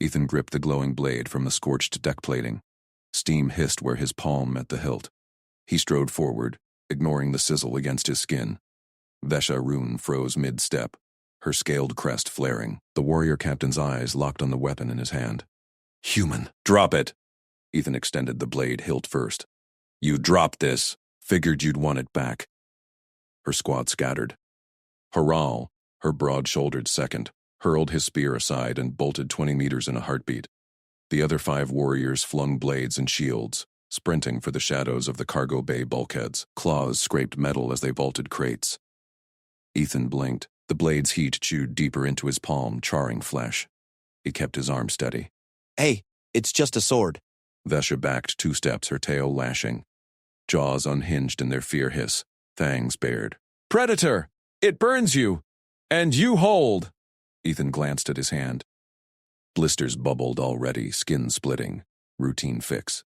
Ethan gripped the glowing blade from the scorched deck plating. Steam hissed where his palm met the hilt. He strode forward, ignoring the sizzle against his skin. Vesha Rune froze mid-step, her scaled crest flaring. The warrior captain's eyes locked on the weapon in his hand. "Human, drop it!" Ethan extended the blade hilt first. "You dropped this. Figured you'd want it back." Her squad scattered. Haral, her broad-shouldered second, hurled his spear aside and bolted 20 meters in a heartbeat. The other 5 warriors flung blades and shields, sprinting for the shadows of the cargo bay bulkheads. Claws scraped metal as they vaulted crates. Ethan blinked. The blade's heat chewed deeper into his palm, charring flesh. He kept his arm steady. "Hey, it's just a sword." Vesha backed 2 steps, her tail lashing. Jaws unhinged in their fear hiss, fangs bared. "Predator! It burns you! And you hold!" Ethan glanced at his hand. Blisters bubbled already, skin splitting. Routine fix.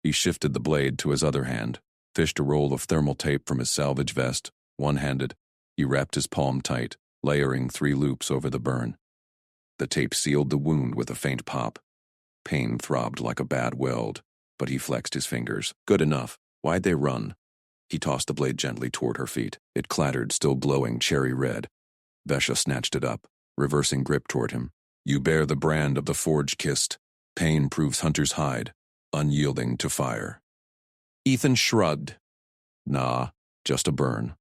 He shifted the blade to his other hand, fished a roll of thermal tape from his salvage vest. One-handed, he wrapped his palm tight, layering 3 loops over the burn. The tape sealed the wound with a faint pop. Pain throbbed like a bad weld, but he flexed his fingers. Good enough. Why'd they run? He tossed the blade gently toward her feet. It clattered, still glowing cherry red. Vesha snatched it up, reversing grip toward him. "You bear the brand of the forge-kissed. Pain proves hunter's hide, unyielding to fire." Ethan shrugged. "Nah, just a burn.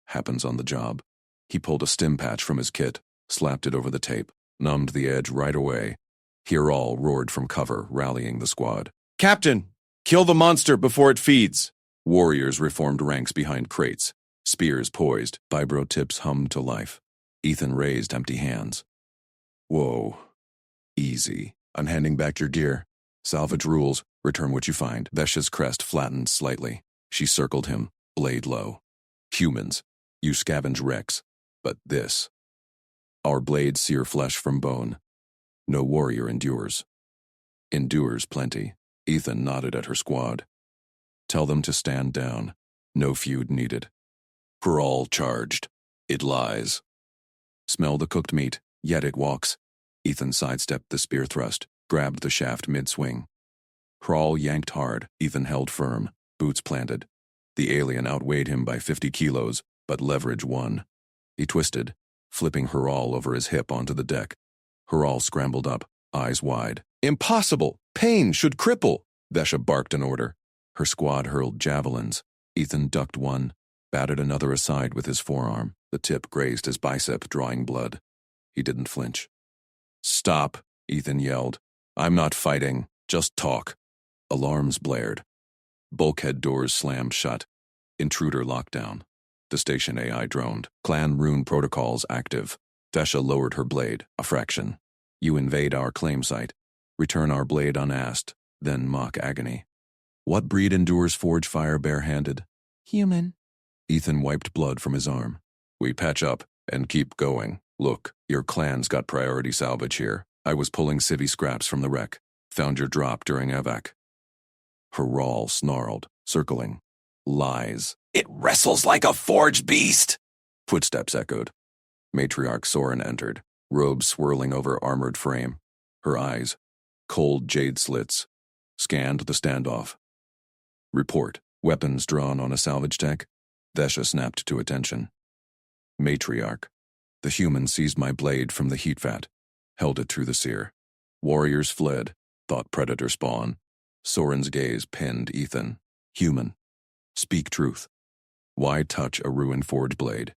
Happens on the job." He pulled a stim patch from his kit, slapped it over the tape, numbed the edge right away. Haral roared from cover, rallying the squad. "Captain, kill the monster before it feeds!" Warriors reformed ranks behind crates, spears poised, vibro tips hummed to life. Ethan raised empty hands. "Whoa. Easy. I'm handing back your gear. Salvage rules, return what you find." Vesha's crest flattened slightly. She circled him, blade low. "Humans, you scavenge wrecks. But this. Our blades sear flesh from bone. No warrior endures." "Endures plenty." Ethan nodded at her squad. "Tell them to stand down. No feud needed." Haral charged. "It lies." "Smell the cooked meat, yet it walks." Ethan sidestepped the spear thrust, grabbed the shaft mid-swing. Haral yanked hard. Ethan held firm, boots planted. The alien outweighed him by 50 kilos, but leverage won. He twisted, flipping Haral over his hip onto the deck. Haral scrambled up, eyes wide. "Impossible! Pain should cripple!" Vesha barked an order. Her squad hurled javelins. Ethan ducked one, batted another aside with his forearm. The tip grazed his bicep, drawing blood. He didn't flinch. "Stop," Ethan yelled. "I'm not fighting. Just talk." Alarms blared. Bulkhead doors slammed shut. Intruder lockdown. The station AI droned. Clan rune protocols active. Vesha lowered her blade, a fraction. "You invade our claim site. Return our blade unasked, then mock agony." "What breed endures forge fire barehanded?" "Human." Ethan wiped blood from his arm. "We patch up and keep going. Look, your clan's got priority salvage here. I was pulling civvy scraps from the wreck. Found your drop during evac." Haral snarled, circling. "Lies." "It wrestles like a forged beast!" Footsteps echoed. Matriarch Soren entered, robes swirling over armored frame. Her eyes, cold jade slits, scanned the standoff. "Report. Weapons drawn on a salvage deck?" Vesha snapped to attention. "Matriarch. The human seized my blade from the heat vat, held it through the sear. Warriors fled, thought predator spawn." Soren's gaze pinned Ethan. "Human. Speak truth. Why touch a ruined forge blade?"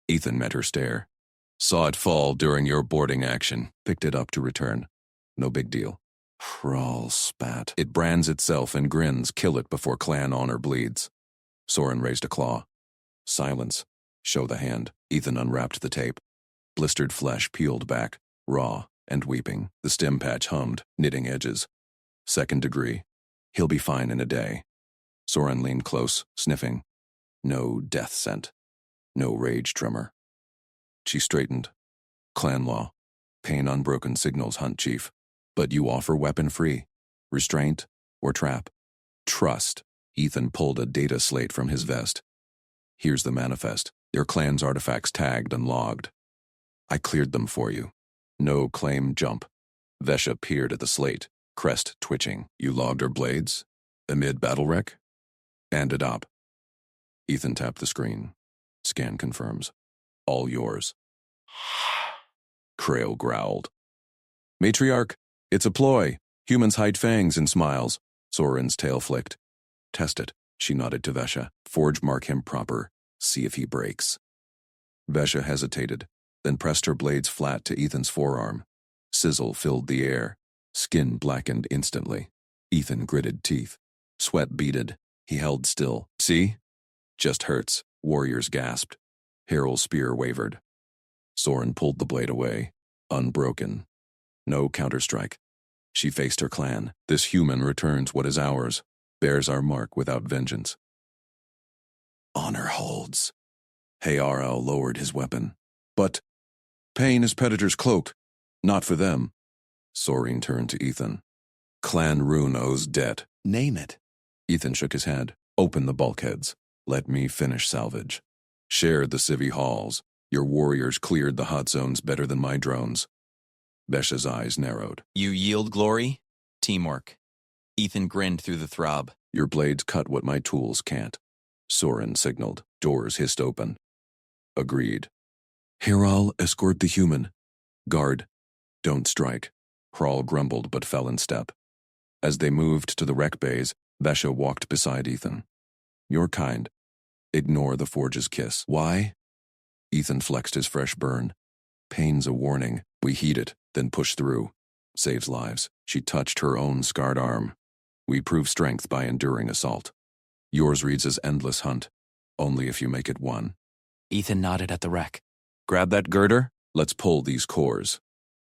Ethan met her stare. "Saw it fall during your boarding action. Picked it up to return. No big deal." Haral spat. "It brands itself and grins. Kill it before clan honor bleeds." Soren raised a claw. "Silence. Show the hand." Ethan unwrapped the tape. Blistered flesh peeled back, raw and weeping. The stim patch hummed, knitting edges. "Second degree. He'll be fine in a day." Soren leaned close, sniffing. No death scent. No rage tremor. She straightened. "Clan law. Pain unbroken signals, hunt chief. But you offer weapon-free. Restraint or trap?" "Trust." Ethan pulled a data slate from his vest. "Here's the manifest. Your clan's artifacts tagged and logged. I cleared them for you. No claim jump. Vesha peered at the slate, crest twitching. You logged our blades? Amid battle wreck? And it up. Ethan tapped the screen. Scan confirms. All yours. Krail growled. Matriarch, it's a ploy. Humans hide fangs and smiles. Soren's tail flicked. Test it, she nodded to Vesha. Forge mark him proper. See if he breaks. Vesha hesitated, then pressed her blades flat to Ethan's forearm. Sizzle filled the air. Skin blackened instantly. Ethan gritted teeth. Sweat beaded. He held still. See? Just hurts, warriors gasped. Harrow's spear wavered. Soren pulled the blade away. Unbroken. No counterstrike. She faced her clan. This human returns what is ours. Bears our mark without vengeance. Honor holds. Hayarel lowered his weapon. But pain is Predator's cloak. Not for them. Soren turned to Ethan. Clan Rune owes debt. Name it. Ethan shook his head. Open the bulkheads. Let me finish salvage. Shared the civvy halls. Your warriors cleared the hot zones better than my drones. Vesha's eyes narrowed. You yield glory? Teamwork. Ethan grinned through the throb. Your blades cut what my tools can't. Soren signaled. Doors hissed open. Agreed. Hiral, escort the human. Guard. Don't strike. Hrall grumbled but fell in step. As they moved to the wreck bays, Vesha walked beside Ethan. Your kind. Ignore the Forge's kiss. Why? Ethan flexed his fresh burn. Pain's a warning. We heed it, then push through. Saves lives. She touched her own scarred arm. We prove strength by enduring assault. Yours reads as endless hunt. Only if you make it one. Ethan nodded at the wreck. Grab that girder. Let's pull these cores.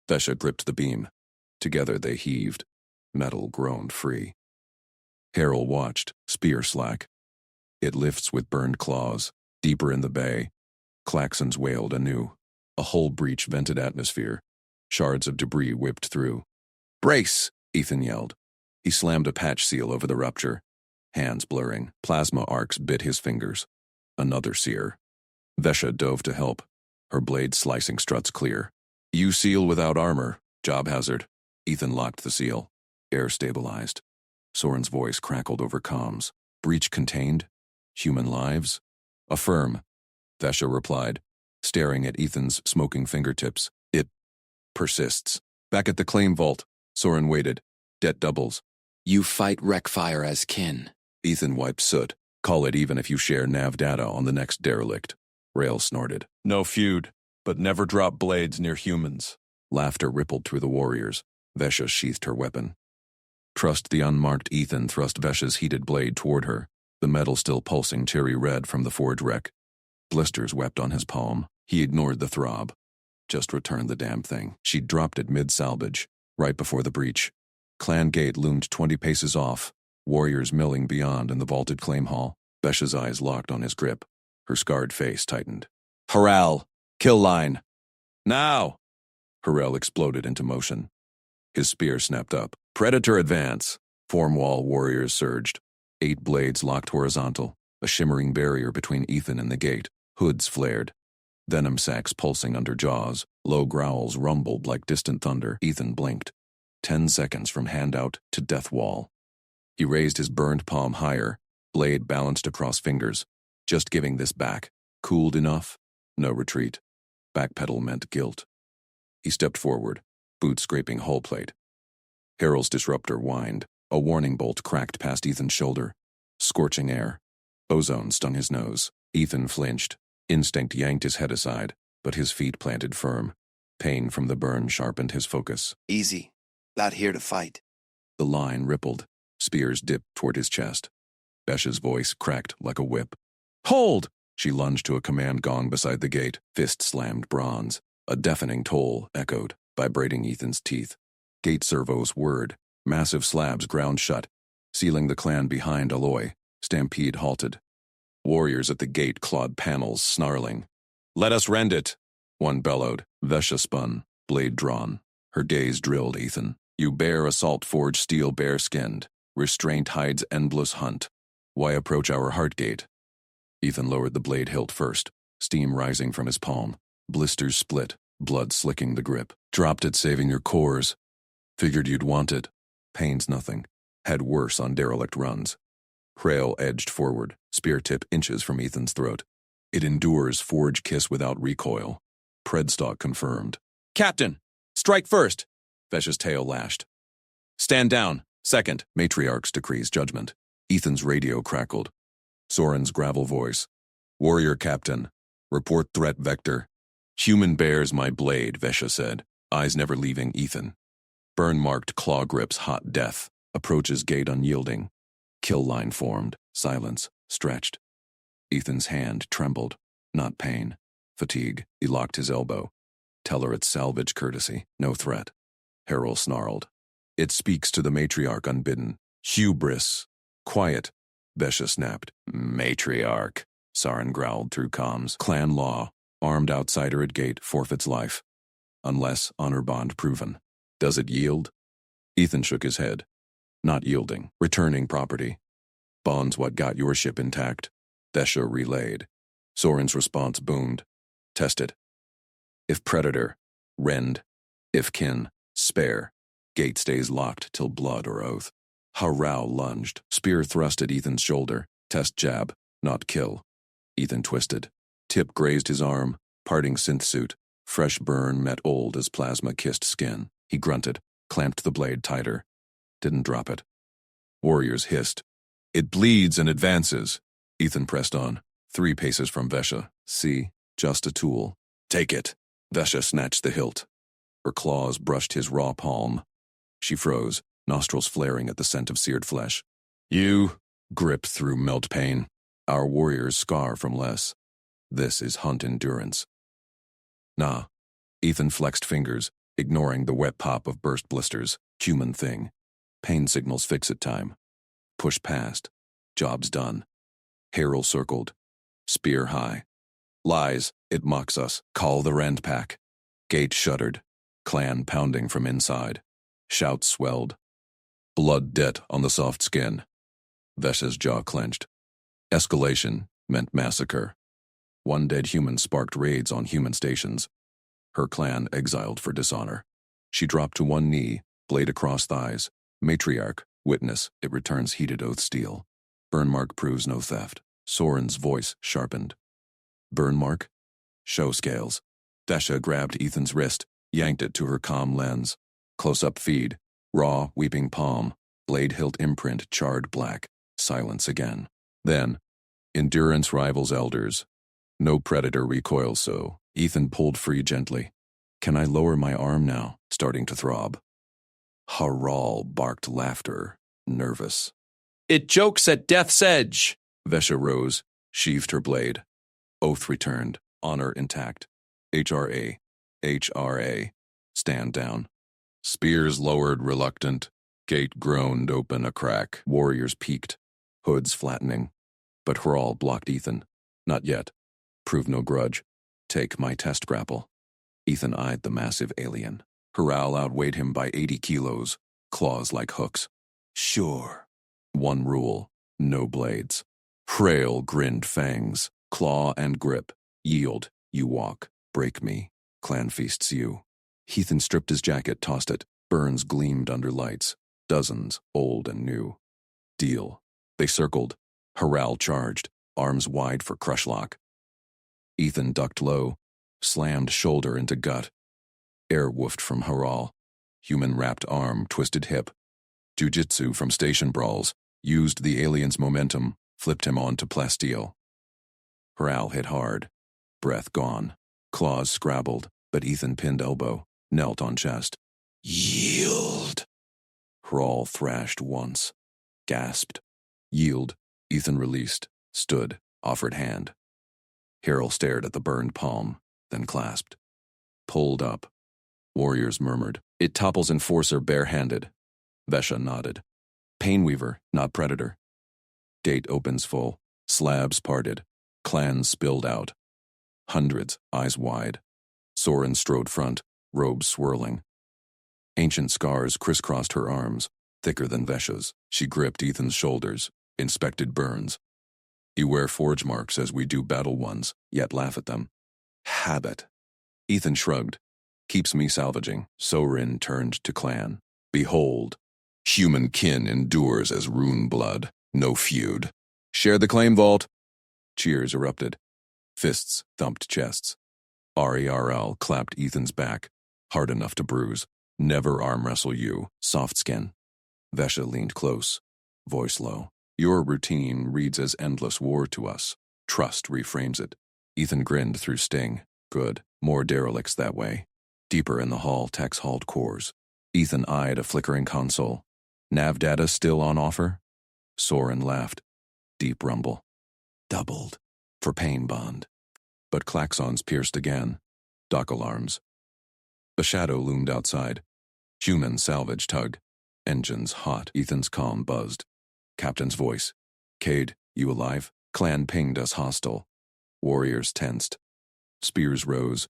Vesha gripped the beam. Together they heaved. Metal groaned free. Harrell watched, spear slack. It lifts with burned claws. Deeper in the bay. Klaxons wailed anew. A hull breach vented atmosphere. Shards of debris whipped through. Brace! Ethan yelled. He slammed a patch seal over the rupture. Hands blurring. Plasma arcs bit his fingers. Another sear. Vesha dove to help. Her blade slicing struts clear. You seal without armor. Job hazard. Ethan locked the seal. Air stabilized. Soren's voice crackled over comms. Breach contained? Human lives? Affirm. Vesha replied, staring at Ethan's smoking fingertips. It persists. Back at the claim vault. Soren waited. Debt doubles. You fight wreck fire as kin. Ethan wiped soot. Call it even if you share nav data on the next derelict. Rail snorted. No feud, but never drop blades near humans. Laughter rippled through the warriors. Vesha sheathed her weapon. Trust the unmarked Ethan thrust Vesha's heated blade toward her, the metal still pulsing cherry red from the forge wreck. Blisters wept on his palm. He ignored the throb. Just return the damn thing. She dropped it mid-salvage, right before the breach. Clan gate loomed 20 paces off, warriors milling beyond in the vaulted claim hall. Vesha's eyes locked on his grip. Her scarred face tightened. Harral! Kill line! Now! Harral exploded into motion. His spear snapped up. Predator advance! Form wall warriors surged. 8 blades locked horizontal, a shimmering barrier between Ethan and the gate. Hoods flared. Venom sacs pulsing under jaws. Low growls rumbled like distant thunder. Ethan blinked. 10 seconds from handout to death wall. He raised his burned palm higher, blade balanced across fingers. Just giving this back. Cooled enough? No retreat. Backpedal meant guilt. He stepped forward, boots scraping hull plate. Harrell's disruptor whined. A warning bolt cracked past Ethan's shoulder. Scorching air. Ozone stung his nose. Ethan flinched. Instinct yanked his head aside, but his feet planted firm. Pain from the burn sharpened his focus. Easy. Not here to fight. The line rippled. Spears dipped toward his chest. Vesha's voice cracked like a whip. Hold! She lunged to a command gong beside the gate. Fist slammed bronze. A deafening toll echoed, vibrating Ethan's teeth. Gate servos whirred. Massive slabs ground shut, sealing the clan behind Aloy. Stampede halted. Warriors at the gate clawed panels, snarling. Let us rend it! One bellowed. Vesha spun, blade drawn. Her gaze drilled Ethan. You bear assault forge steel bare-skinned. Restraint hides endless hunt. Why approach our heart gate? Ethan lowered the blade hilt first, steam rising from his palm. Blisters split, blood slicking the grip. Dropped it saving your cores. Figured you'd want it. Pain's nothing. Had worse on derelict runs. Hrail edged forward, spear tip inches from Ethan's throat. It endures forge kiss without recoil. Predstock confirmed. Captain, strike first. Vesh's tail lashed. Stand down, second. Matriarch's decrees judgment. Ethan's radio crackled. Soren's gravel voice. Warrior captain. Report threat vector. Human bears my blade, Vesha said, eyes never leaving Ethan. Burn-marked claw grips hot death. Approaches gate unyielding. Kill line formed. Silence. Stretched. Ethan's hand trembled. Not pain. Fatigue. He locked his elbow. Tell her it's salvage courtesy. No threat. Harrell snarled. It speaks to the matriarch unbidden. Hubris. Quiet. Vesha snapped. Matriarch. Saren growled through comms. Clan law. Armed outsider at gate forfeits life. Unless honor bond proven. Does it yield? Ethan shook his head. Not yielding. Returning property. Bond's what got your ship intact. Vesha relayed. Soren's response boomed. Test it. If predator, rend. If kin, spare. Gate stays locked till blood or oath. Harao lunged. Spear thrust at Ethan's shoulder. Test jab, not kill. Ethan twisted. Tip grazed his arm. Parting synth suit. Fresh burn met old as plasma kissed skin. He grunted. Clamped the blade tighter. Didn't drop it. Warriors hissed. It bleeds and advances. Ethan pressed on. 3 paces from Vesha. See, just a tool. Take it. Vesha snatched the hilt. Her claws brushed his raw palm. She froze, nostrils flaring at the scent of seared flesh. You grip through melt pain. Our warriors scar from less. This is hunt endurance. Nah. Ethan flexed fingers, ignoring the wet pop of burst blisters. Human thing. Pain signals fix at time. Push past. Job's done. Harrell circled. Spear high. Lies, it mocks us. Call the rend pack. Gate shuddered. Clan pounding from inside. Shouts swelled. Blood debt on the soft skin. Vesha's jaw clenched. Escalation meant massacre. 1 dead human sparked raids on human stations. Her clan exiled for dishonor. She dropped to 1 knee, blade across thighs. Matriarch, witness, it returns heated oath steel. Burnmark proves no theft. Soren's voice sharpened. Burnmark? Show scales. Vesha grabbed Ethan's wrist, yanked it to her calm lens. Close-up feed. Raw, weeping palm. Blade hilt imprint charred black. Silence again. Then, endurance rivals elders. No predator recoils so. Ethan pulled free gently. Can I lower my arm now? Starting to throb. Harral barked laughter, nervous. It jokes at death's edge. Vesha rose, sheathed her blade. Oath returned, honor intact. HRA. HRA. Stand down. Spears lowered reluctant. Gate groaned open a crack. Warriors peeked. Hoods flattening. But Hrail blocked Ethan. Not yet. Prove no grudge. Take my test grapple. Ethan eyed the massive alien. Hrail outweighed him by 80 kilos. Claws like hooks. Sure. 1 rule. No blades. Hrail grinned fangs. Claw and grip. Yield. You walk. Break me. Clan feasts you. Ethan stripped his jacket, tossed it. Burns gleamed under lights. Dozens, old and new. Deal. They circled. Hrail charged, arms wide for crush lock. Ethan ducked low, slammed shoulder into gut. Air woofed from Hrail. Human wrapped arm, twisted hip. Jiu-jitsu from station brawls. Used the alien's momentum, flipped him onto plasteel. Hrail hit hard. Breath gone. Claws scrabbled, but Ethan pinned elbow, knelt on chest. Yield. Hrail thrashed once. Gasped. Yield. Ethan released. Stood. Offered hand. Harrell stared at the burned palm, then clasped. Pulled up. Warriors murmured. It topples enforcer barehanded. Vesha nodded. Painweaver, not predator. Gate opens full. Slabs parted. Clans spilled out. Hundreds, eyes wide. Soren strode front, robes swirling. Ancient scars crisscrossed her arms, thicker than Vesha's. She gripped Ethan's shoulders, inspected burns. You wear forge marks as we do battle ones, yet laugh at them. Habit. Ethan shrugged. Keeps me salvaging. Sorin turned to clan. Behold, human kin endures as rune blood, no feud. Share the claim vault. Cheers erupted. Fists thumped chests. RERL clapped Ethan's back, hard enough to bruise. Never arm wrestle you, soft skin. Vesha leaned close, voice low. Your routine reads as endless war to us. Trust reframes it. Ethan grinned through sting. Good. More derelicts that way. Deeper in the hall, techs hauled cores. Ethan eyed a flickering console. Nav data still on offer? Soren laughed. Deep rumble. Doubled. For pain bond. But klaxons pierced again. Dock alarms. A shadow loomed outside. Human salvage tug. Engines hot. Ethan's calm buzzed. Captain's voice. Cade, you alive? Clan pinged us hostile. Warriors tensed. Spears rose.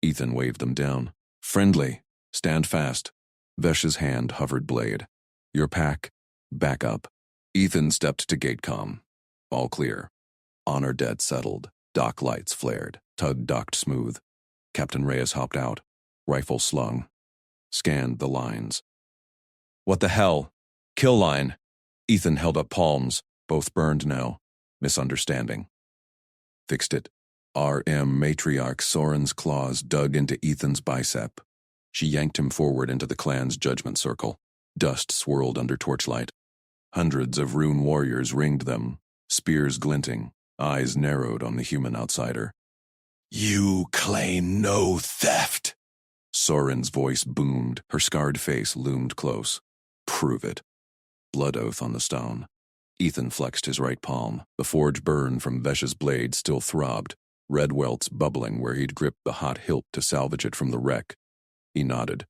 Ethan waved them down. Friendly. Stand fast. Vesh's hand hovered blade. Your pack. Back up. Ethan stepped to gatecom. All clear. Honor dead settled. Dock lights flared. Tug docked smooth. Captain Reyes hopped out. Rifle slung. Scanned the lines. What the hell? Kill line. Ethan held up palms. Both burned now. Misunderstanding. Fixed it. RM matriarch Soren's claws dug into Ethan's bicep. She yanked him forward into the clan's judgment circle. Dust swirled under torchlight. Hundreds of rune warriors ringed them, spears glinting, eyes narrowed on the human outsider. You claim no theft. Soren's voice boomed. Her scarred face loomed close. Prove it. Blood oath on the stone. Ethan flexed his right palm. The forge burn from Vesh's blade still throbbed, red welts bubbling where he'd gripped the hot hilt to salvage it from the wreck. He nodded.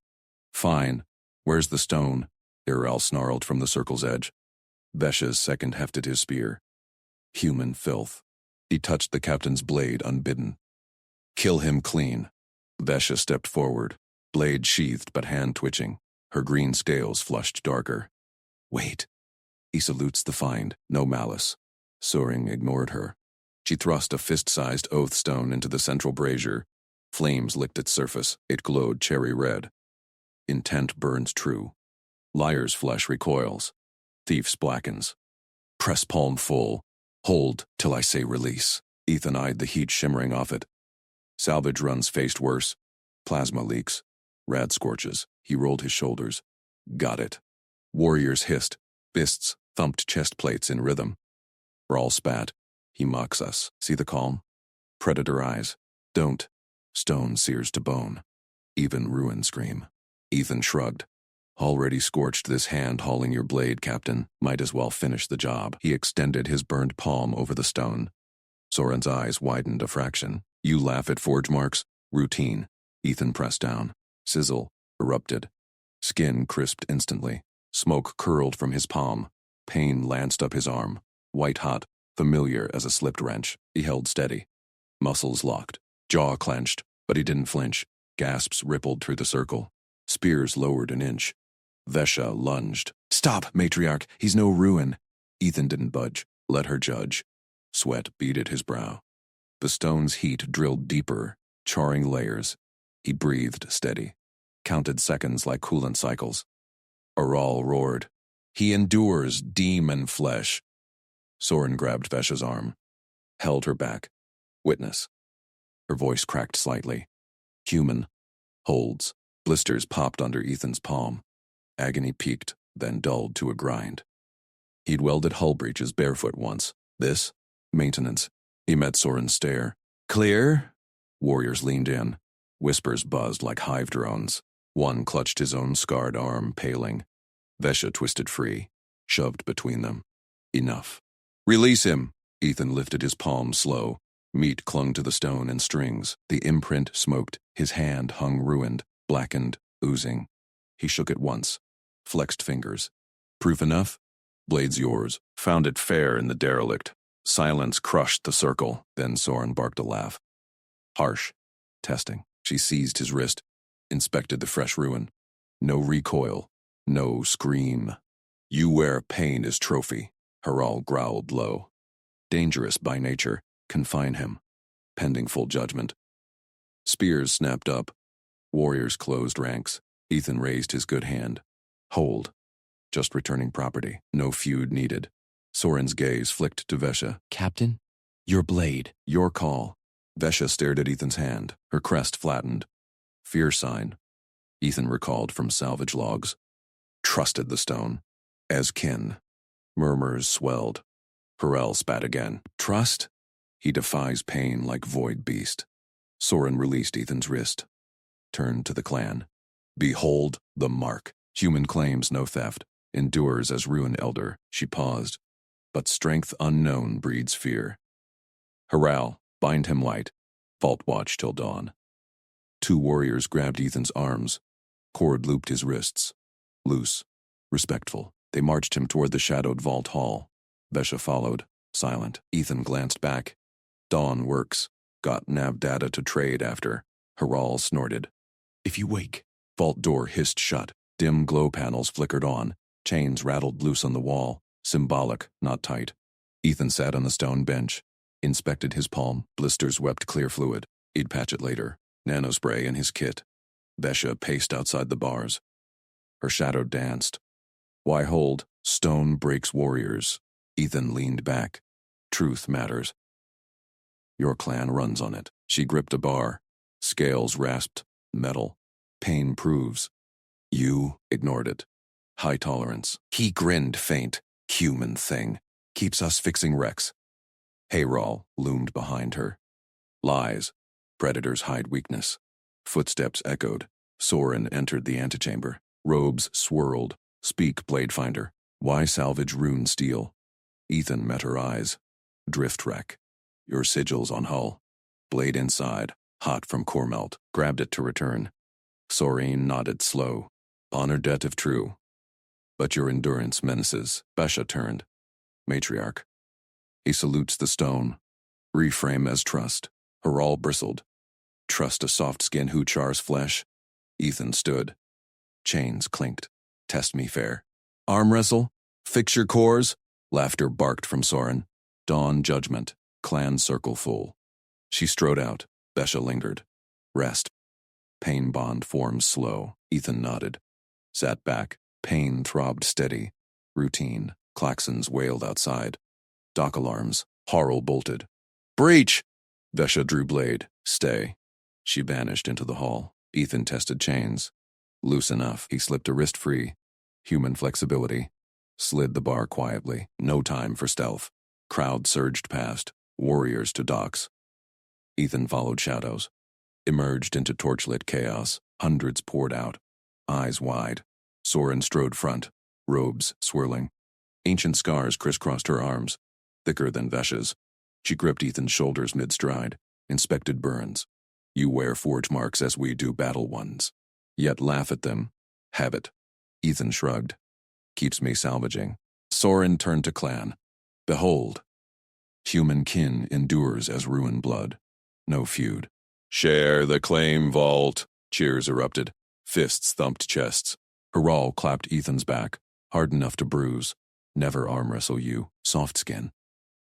Fine. Where's the stone? Irel snarled from the circle's edge. Vesh's second hefted his spear. Human filth. He touched the captain's blade unbidden. Kill him clean. Vesha stepped forward, blade sheathed but hand twitching. Her green scales flushed darker. Wait. He salutes the find, no malice. Soren ignored her. She thrust a fist-sized oath stone into the central brazier. Flames licked its surface. It glowed cherry red. Intent burns true. Liar's flesh recoils. Thief's blackens. Press palm full. Hold till I say release. Ethan eyed the heat shimmering off it. Salvage runs faced worse. Plasma leaks. Rad scorches. He rolled his shoulders. Got it. Warriors hissed. Fists thumped chest plates in rhythm. Brawl spat. He mocks us. See the calm? Predator eyes. Don't. Stone sears to bone. Even ruin scream. Ethan shrugged. Already scorched this hand hauling your blade, Captain. Might as well finish the job. He extended his burned palm over the stone. Soren's eyes widened a fraction. You laugh at forge marks? Routine. Ethan pressed down. Sizzle. Erupted. Skin crisped instantly. Smoke curled from his palm. Pain lanced up his arm. White hot, familiar as a slipped wrench. He held steady. Muscles locked. Jaw clenched, but he didn't flinch. Gasps rippled through the circle. Spears lowered an inch. Vesha lunged. Stop, matriarch. He's no ruin. Ethan didn't budge. Let her judge. Sweat beaded his brow. The stone's heat drilled deeper, charring layers. He breathed steady. Counted seconds like coolant cycles. Aral roared. He endures demon flesh. Soren grabbed Vesha's arm. Held her back. Witness. Her voice cracked slightly. Human. Holds. Blisters popped under Ethan's palm. Agony peaked, then dulled to a grind. He'd welded hull breaches barefoot once. This? Maintenance. He met Soren's stare. Clear? Warriors leaned in. Whispers buzzed like hive drones. One clutched his own scarred arm, paling. Vesha twisted free, shoved between them. Enough. Release him! Ethan lifted his palm slow. Meat clung to the stone in strings. The imprint smoked. His hand hung ruined, blackened, oozing. He shook it once. Flexed fingers. Proof enough? Blade's yours. Found it fair in the derelict. Silence crushed the circle. Then Soren barked a laugh. Harsh. Testing. She seized his wrist. Inspected the fresh ruin. No recoil. No scream. You wear pain as trophy. Haral growled low. Dangerous by nature. Confine him. Pending full judgment. Spears snapped up. Warriors closed ranks. Ethan raised his good hand. Hold. Just returning property. No feud needed. Soren's gaze flicked to Vesha. Captain, your blade. Your call. Vesha stared at Ethan's hand, her crest flattened. Fear sign. Ethan recalled from salvage logs. Trusted the stone. As kin. Murmurs swelled. Harel spat again. Trust? He defies pain like void beast. Soren released Ethan's wrist. Turned to the clan. Behold the mark. Human claims no theft. Endures as ruin elder. She paused. But strength unknown breeds fear. Harel, bind him light. Vault watch till dawn. Two warriors grabbed Ethan's arms. Cord looped his wrists. Loose. Respectful. They marched him toward the shadowed vault hall. Vesha followed, silent. Ethan glanced back. Dawn works. Got nav data to trade after. Harel snorted. If you wake. Vault door hissed shut. Dim glow panels flickered on. Chains rattled loose on the wall. Symbolic, not tight. Ethan sat on the stone bench. Inspected his palm. Blisters wept clear fluid. He'd patch it later. Nanospray in his kit. Vesha paced outside the bars. Her shadow danced. Why hold? Stone breaks warriors. Ethan leaned back. Truth matters. Your clan runs on it. She gripped a bar. Scales rasped. Metal. Pain proves. You ignored it. High tolerance. He grinned faint. Human thing. Keeps us fixing wrecks. Harel loomed behind her. Lies. Predators hide weakness. Footsteps echoed. Soren entered the antechamber. Robes swirled. Speak, Bladefinder. Why salvage rune steel? Ethan met her eyes. Drift wreck. Your sigils on hull. Blade inside. Hot from core melt. Grabbed it to return. Soren nodded slow. Honor debt if true. But your endurance menaces. Vesha turned. Matriarch. He salutes the stone. Reframe as trust. Harel bristled. Trust a soft skin who chars flesh? Ethan stood. Chains clinked. Test me fair. Arm wrestle? Fix your cores? Laughter barked from Soren. Dawn judgment. Clan circle full. She strode out. Vesha lingered. Rest. Pain bond forms slow. Ethan nodded. Sat back. Pain throbbed steady. Routine. Klaxons wailed outside. Dock alarms. Harel bolted. Breach! Vesha drew blade. Stay. She vanished into the hall. Ethan tested chains. Loose enough. He slipped a wrist free. Human flexibility. Slid the bar quietly. No time for stealth. Crowd surged past. Warriors to docks. Ethan followed shadows. Emerged into torchlit chaos. Hundreds poured out. Eyes wide. Soren strode front. Robes swirling. Ancient scars crisscrossed her arms. Thicker than Vesha's. She gripped Ethan's shoulders mid-stride. Inspected burns. You wear forge marks as we do battle ones. Yet laugh at them. Habit. Ethan shrugged. Keeps me salvaging. Soren turned to clan. Behold. Human kin endures as ruin blood. No feud. Share the claim, vault. Cheers erupted. Fists thumped chests. Harel clapped Ethan's back. Hard enough to bruise. Never arm wrestle you. Soft skin.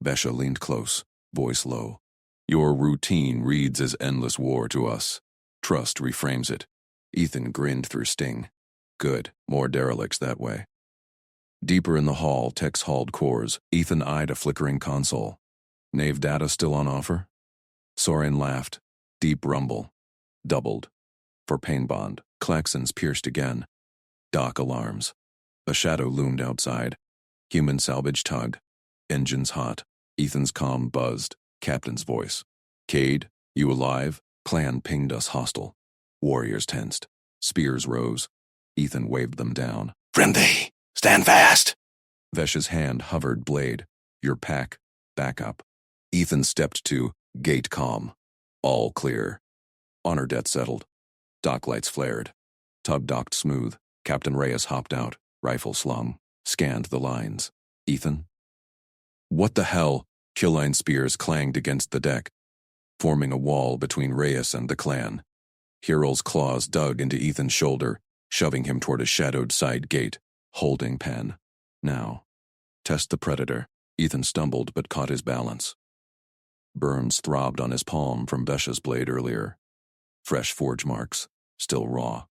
Vesha leaned close. Voice low. Your routine reads as endless war to us. Trust reframes it. Ethan grinned through sting. Good. More derelicts that way. Deeper in the hall, techs hauled cores. Ethan eyed a flickering console. Nave data still on offer? Soren laughed. Deep rumble. Doubled. For pain bond. Klaxons pierced again. Dock alarms. A shadow loomed outside. Human salvage tugged. Engines hot. Ethan's comm buzzed. Captain's voice. Cade, you alive? Clan pinged us hostile. Warriors tensed. Spears rose. Ethan waved them down. Friendly! Stand fast! Vesha's hand hovered blade. Your pack. Back up. Ethan stepped to gate comm. All clear. Honor debt settled. Dock lights flared. Tug docked smooth. Captain Reyes hopped out. Rifle slung. Scanned the lines. Ethan? What the hell? Killine spears clanged against the deck, forming a wall between Reyes and the clan. Harel's claws dug into Ethan's shoulder, shoving him toward a shadowed side gate. Holding pen. Now. Test the predator. Ethan stumbled but caught his balance. Burns throbbed on his palm from Vesha's blade earlier. Fresh forge marks. Still raw.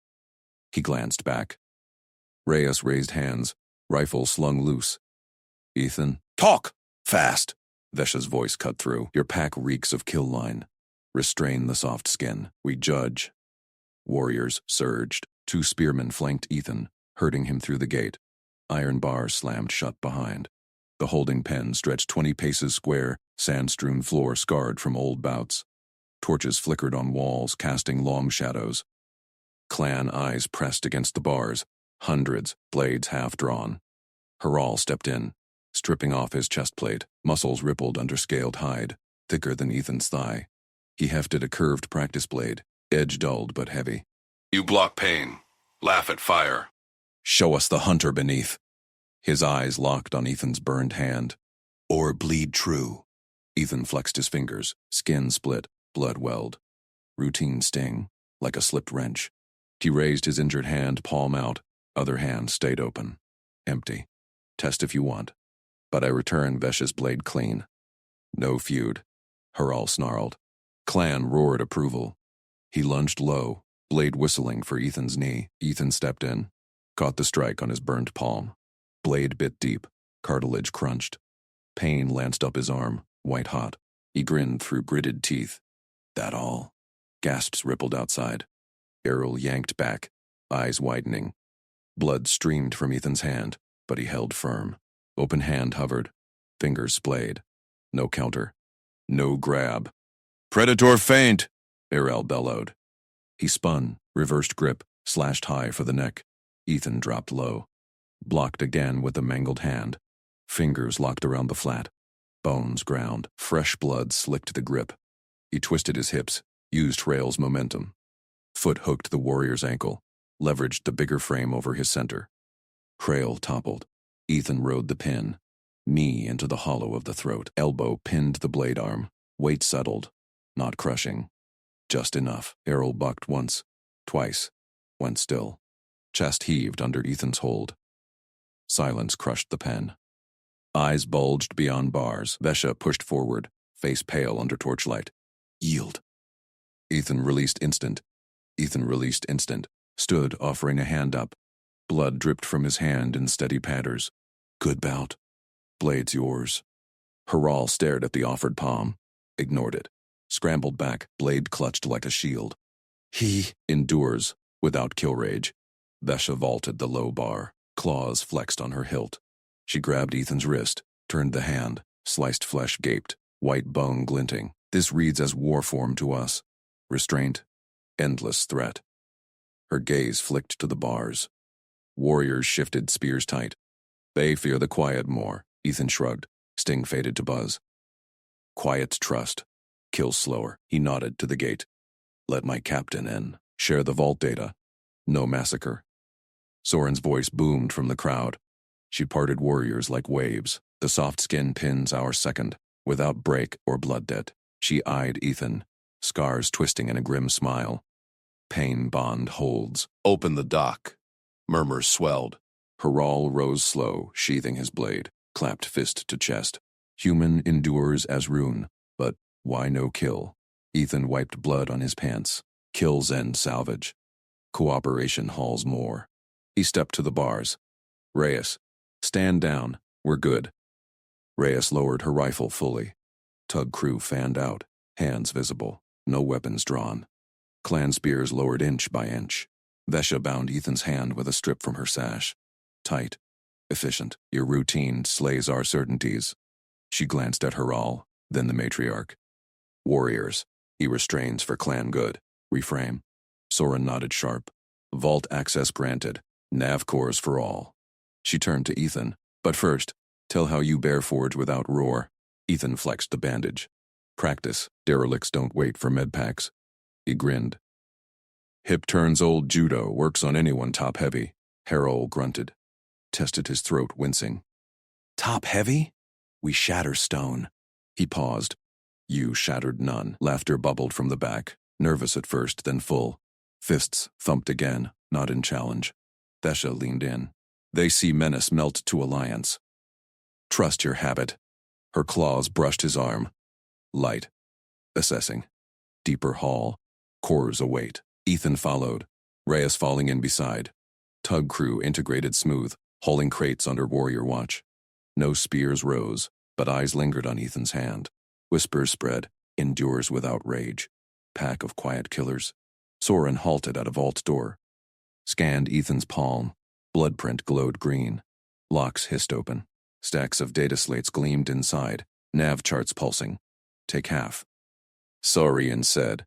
He glanced back. Reyes raised hands, rifle slung loose. Ethan, talk! Fast! Vesha's voice cut through. Your pack reeks of kill line. Restrain the soft skin. We judge. Warriors surged. 2 spearmen flanked Ethan, herding him through the gate. Iron bars slammed shut behind. The holding pen stretched 20 paces square, sand-strewn floor scarred from old bouts. Torches flickered on walls, casting long shadows. Clan eyes pressed against the bars, hundreds, blades half-drawn. Harral stepped in, stripping off his chest plate. Muscles rippled under scaled hide, thicker than Ethan's thigh. He hefted a curved practice blade, edge dulled but heavy. You block pain. Laugh at fire. Show us the hunter beneath. His eyes locked on Ethan's burned hand. Or bleed true. Ethan flexed his fingers, skin split, blood welled. Routine sting, like a slipped wrench. He raised his injured hand, palm out. Other hand stayed open. Empty. Test if you want. But I return Vesha's blade clean. No feud. Harral snarled. Clan roared approval. He lunged low, blade whistling for Ethan's knee. Ethan stepped in, caught the strike on his burned palm. Blade bit deep, cartilage crunched. Pain lanced up his arm, white hot. He grinned through gritted teeth. That all? Gasps rippled outside. Errol yanked back, eyes widening. Blood streamed from Ethan's hand, but he held firm. Open hand hovered, fingers splayed. No counter. No grab. Predator feint! Errol bellowed. He spun, reversed grip, slashed high for the neck. Ethan dropped low. Blocked again with a mangled hand. Fingers locked around the flat. Bones ground. Fresh blood slicked the grip. He twisted his hips, used Rail's momentum. Foot hooked the warrior's ankle, leveraged the bigger frame over his center. Trail toppled. Ethan rode the pin. Knee into the hollow of the throat. Elbow pinned the blade arm. Weight settled. Not crushing. Just enough. Errol bucked once. Twice. Went still. Chest heaved under Ethan's hold. Silence crushed the pen. Eyes bulged beyond bars. Vesha pushed forward, face pale under torchlight. Yield. Ethan released instant. Stood, offering a hand up. Blood dripped from his hand in steady patters. Good bout. Blade's yours. Harral stared at the offered palm. Ignored it. Scrambled back, blade clutched like a shield. He endures, without kill rage. Vesha vaulted the low bar. Claws flexed on her hilt. She grabbed Ethan's wrist, turned the hand. Sliced flesh gaped, white bone glinting. This reads as war form to us. Restraint. Endless threat. Her gaze flicked to the bars. Warriors shifted spears tight. They fear the quiet more. Ethan shrugged. Sting faded to buzz. Quiet's trust. Kill slower. He nodded to the gate. Let my captain in. Share the vault data. No massacre. Soren's voice boomed from the crowd. She parted warriors like waves. The soft skin pins our second, without break or blood debt. She eyed Ethan, scars twisting in a grim smile. Pain bond holds. Open the dock. Murmurs swelled. Harral rose slow, sheathing his blade, clapped fist to chest. Human endures as rune, but why no kill? Ethan wiped blood on his pants. Kills end salvage. Cooperation hauls more. He stepped to the bars. Reyes, stand down. We're good. Reyes lowered her rifle fully. Tug crew fanned out, hands visible, no weapons drawn. Clan spears lowered inch by inch. Vesha bound Ethan's hand with a strip from her sash. Tight, efficient. Your routine slays our certainties. She glanced at Harral, then the matriarch. Warriors. He restrains for clan good. Reframe. Soren nodded sharp. Vault access granted. Nav cores for all. She turned to Ethan. But first, tell how you bear forge without roar. Ethan flexed the bandage. Practice. Derelicts don't wait for medpacks. He grinned. Hip turns old judo, works on anyone top heavy. Harral grunted. Tested his throat, wincing. Top heavy? We shatter stone. He paused. You shattered none. Laughter bubbled from the back. Nervous at first, then full. Fists thumped again, not in challenge. Vesha leaned in. They see menace melt to alliance. Trust your habit. Her claws brushed his arm. Light. Assessing. Deeper hall. Cores await. Ethan followed. Reyes falling in beside. Tug crew integrated smooth, hauling crates under warrior watch. No spears rose, but eyes lingered on Ethan's hand. Whispers spread, endures without rage. Pack of quiet killers. Soren halted at a vault door. Scanned Ethan's palm. Bloodprint glowed green. Locks hissed open. Stacks of data slates gleamed inside. Nav charts pulsing. Take half. Saurian said.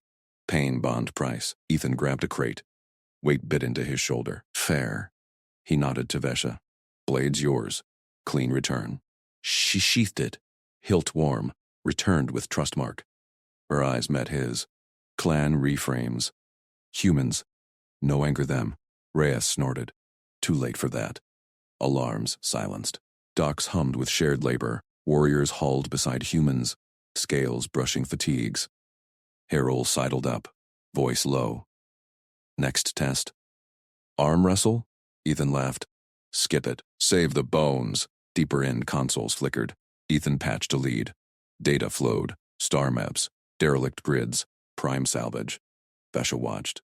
Pain bond price. Ethan grabbed a crate. Weight bit into his shoulder. Fair. He nodded to Vesha. Blade's yours. Clean return. She sheathed it. Hilt warm. Returned with trust mark. Her eyes met his. Clan reframes. Humans. No anger them. Reyes snorted. Too late for that. Alarms silenced. Docks hummed with shared labor. Warriors hauled beside humans. Scales brushing fatigues. Herol sidled up. Voice low. Next test. Arm wrestle? Ethan laughed. Skip it. Save the bones. Deeper in consoles flickered. Ethan patched a lead. Data flowed. Star maps. Derelict grids. Prime salvage. Vesha watched.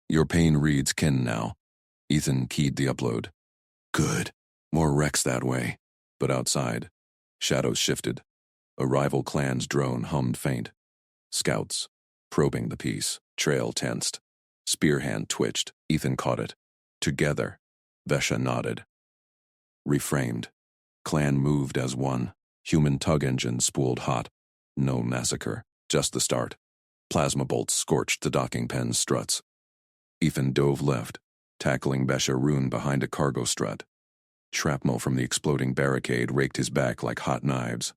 Your pain reads kin now. Ethan keyed the upload. Good. More wrecks that way. But outside, shadows shifted. A rival clan's drone hummed faint. Scouts. Probing the piece. Trail tensed. Spearhand twitched. Ethan caught it. Together. Vesha nodded. Reframed. Clan moved as one. Human tug engine spooled hot. No massacre. Just the start. Plasma bolts scorched the docking pen's struts. Ethan dove left, tackling Vesha Rune behind a cargo strut. Shrapnel from the exploding barricade raked his back like hot knives.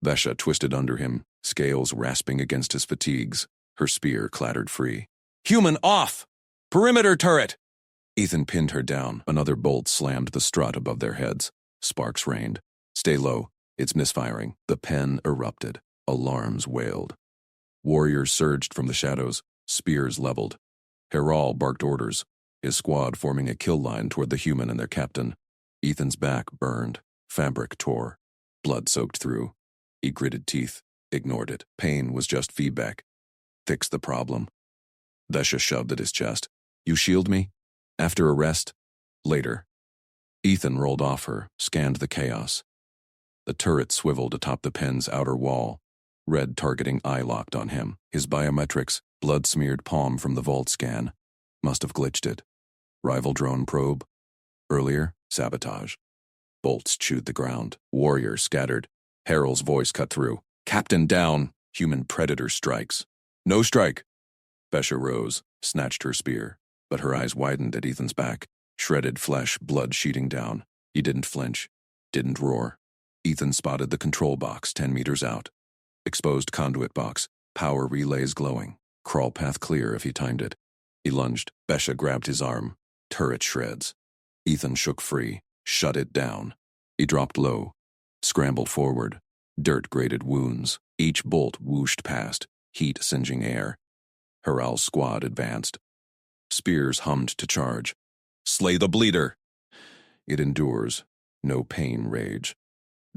Vesha twisted under him, scales rasping against his fatigues. Her spear clattered free. Human off! Perimeter turret! Ethan pinned her down. Another bolt slammed the strut above their heads. Sparks rained. Stay low. It's misfiring. The pen erupted. Alarms wailed. Warriors surged from the shadows, spears leveled. Herol barked orders, his squad forming a kill line toward the human and their captain. Ethan's back burned. Fabric tore. Blood soaked through. He gritted teeth, ignored it. Pain was just feedback. Fix the problem. Vesha shoved at his chest. You shield me? After arrest? Later. Ethan rolled off her, scanned the chaos. The turret swiveled atop the pen's outer wall. Red targeting eye locked on him. His biometrics, blood-smeared palm from the vault scan. Must have glitched it. Rival drone probe. Earlier, sabotage. Bolts chewed the ground. Warrior scattered. Herol's voice cut through. Captain down. Human predator strikes. No strike. Vesha rose, snatched her spear, but her eyes widened at Ethan's back. Shredded flesh, blood sheeting down. He didn't flinch. Didn't roar. Ethan spotted the control box 10 meters out. Exposed conduit box, power relays glowing. Crawl path clear if he timed it. He lunged. Vesha grabbed his arm. Turret shreds. Ethan shook free, shut it down. He dropped low, scrambled forward. Dirt grated wounds. Each bolt whooshed past, heat singeing air. Herol's squad advanced. Spears hummed to charge. Slay the bleeder! It endures. No pain rage.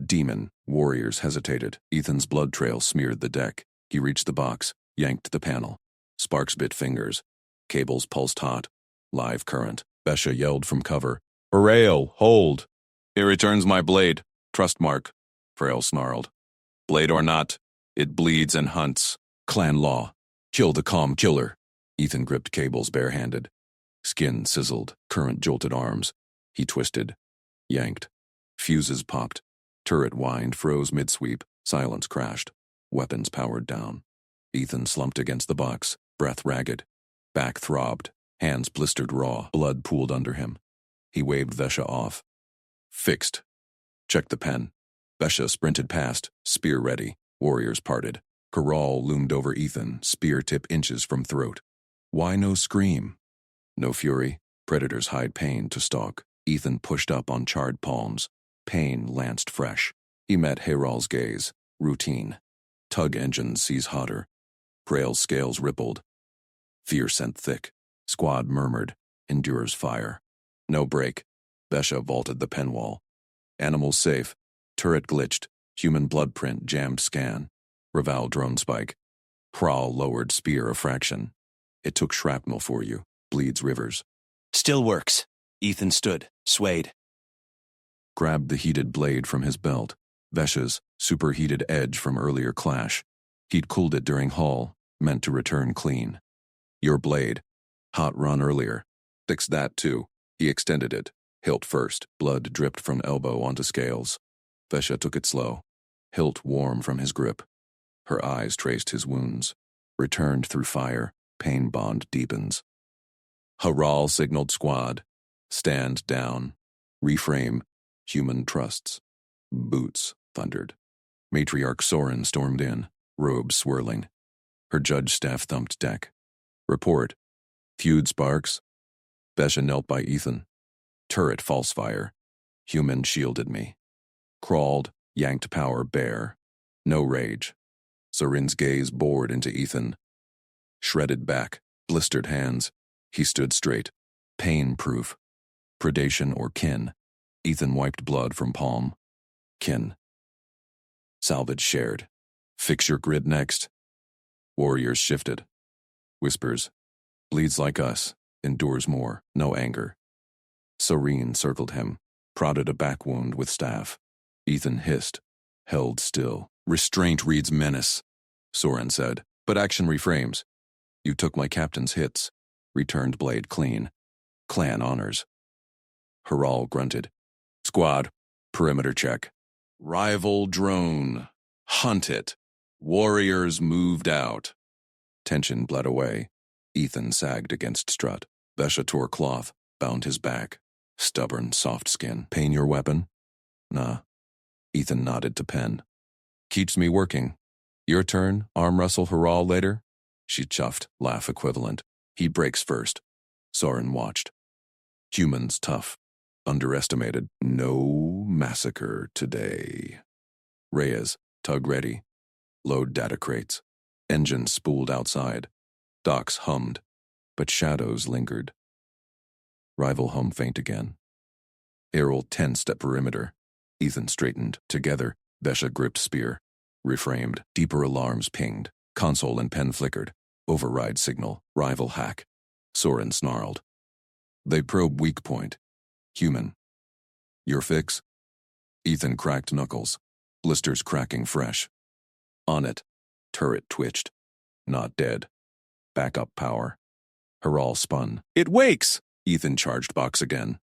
Demon. Warriors hesitated. Ethan's blood trail smeared the deck. He reached the box, yanked the panel. Sparks bit fingers. Cables pulsed hot. Live current. Vesha yelled from cover. Arail, hold! Here returns my blade. Trust mark. Frail snarled. Blade or not, it bleeds and hunts. Clan law. Kill the calm killer. Ethan gripped cables barehanded. Skin sizzled. Current jolted arms. He twisted. Yanked. Fuses popped. Turret whined, froze mid-sweep. Silence crashed. Weapons powered down. Ethan slumped against the box, breath ragged. Back throbbed. Hands blistered raw. Blood pooled under him. He waved Vesha off. Fixed. Checked the pen. Vesha sprinted past, spear ready. Warriors parted. Corral loomed over Ethan, spear tip inches from throat. Why no scream? No fury. Predators hide pain to stalk. Ethan pushed up on charred palms. Pain lanced fresh. He met Herol's gaze. Routine. Tug engine sees hotter. Frail scales rippled. Fear sent thick. Squad murmured. Endures fire. No break. Vesha vaulted the pen wall. Animals safe. Turret glitched. Human blood print jammed scan. Raval drone spike. Prowl lowered spear a fraction. It took shrapnel for you. Bleeds rivers. Still works. Ethan stood, swayed. Grabbed the heated blade from his belt, Vesha's superheated edge from earlier clash. He'd cooled it during haul, meant to return clean. Your blade. Hot run earlier. Fix that too. He extended it, hilt first. Blood dripped from elbow onto scales. Vesha took it slow, hilt warm from his grip. Her eyes traced his wounds. Returned through fire, pain bond deepens. Haral signaled squad. Stand down. Reframe. Human trusts. Boots thundered. Matriarch Soren stormed in, robes swirling. Her judge staff thumped deck. Report. Feud sparks. Vesha knelt by Ethan. Turret false fire. Human shielded me. Crawled, yanked power bare. No rage. Soren's gaze bored into Ethan. Shredded back, blistered hands. He stood straight. Pain-proof. Predation or kin. Ethan wiped blood from palm. Kin. Salvage shared. Fix your grid next. Warriors shifted. Whispers. Bleeds like us. Endures more. No anger. Soren circled him. Prodded a back wound with staff. Ethan hissed. Held still. Restraint reads menace, Soren said, but action reframes. You took my captain's hits. Returned blade clean. Clan honors. Haral grunted. Squad. Perimeter check. Rival drone. Hunt it. Warriors moved out. Tension bled away. Ethan sagged against strut. Vesha tore cloth, bound his back. Stubborn, soft skin. Pain your weapon? Nah. Ethan nodded to Pen. Keeps me working. Your turn, arm wrestle Haral later? She chuffed, laugh equivalent. He breaks first. Soren watched. Humans tough. Underestimated. No massacre today. Reyes, tug ready. Load data crates. Engine spooled outside. Docks hummed, but shadows lingered. Rival hum faint again. Errol tensed at perimeter. Ethan straightened. Together, Vesha gripped spear. Reframed. Deeper alarms pinged. Console and pen flickered. Override signal. Rival hack. Soren snarled. They probe weak point. Human. Your fix? Ethan cracked knuckles. Blisters cracking fresh. On it. Turret twitched. Not dead. Backup power. Haral spun. It wakes! Ethan charged box again.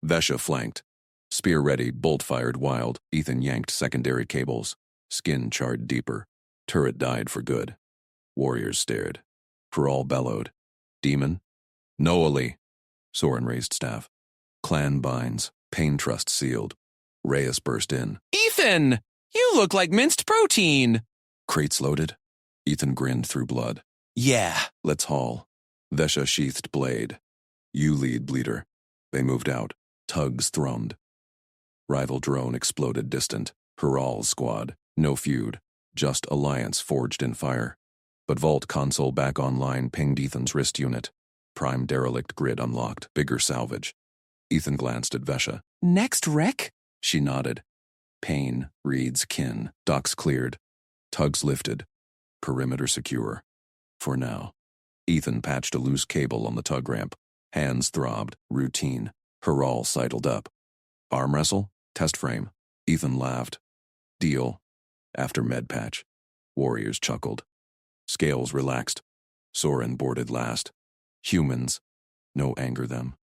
Vesha flanked. Spear ready, bolt fired wild. Ethan yanked secondary cables. Skin charred deeper. Turret died for good. Warriors stared. Haral bellowed. Demon? Noali. Soren raised staff. Clan binds. Pain trust sealed. Reyes burst in. Ethan! You look like minced protein! Crates loaded. Ethan grinned through blood. Yeah. Let's haul. Vesha sheathed blade. You lead, bleeder. They moved out. Tugs thrummed. Rival drone exploded distant. Haral's squad. No feud. Just alliance forged in fire. But Vault console back online pinged Ethan's wrist unit. Prime derelict grid unlocked. Bigger salvage. Ethan glanced at Vesha. Next wreck? She nodded. Pain reads kin. Docks cleared. Tugs lifted. Perimeter secure. For now. Ethan patched a loose cable on the tug ramp. Hands throbbed. Routine. Haral sidled up. Arm wrestle? Test frame. Ethan laughed. Deal. After med patch. Warriors chuckled. Scales relaxed. Soren boarded last. Humans. No anger them.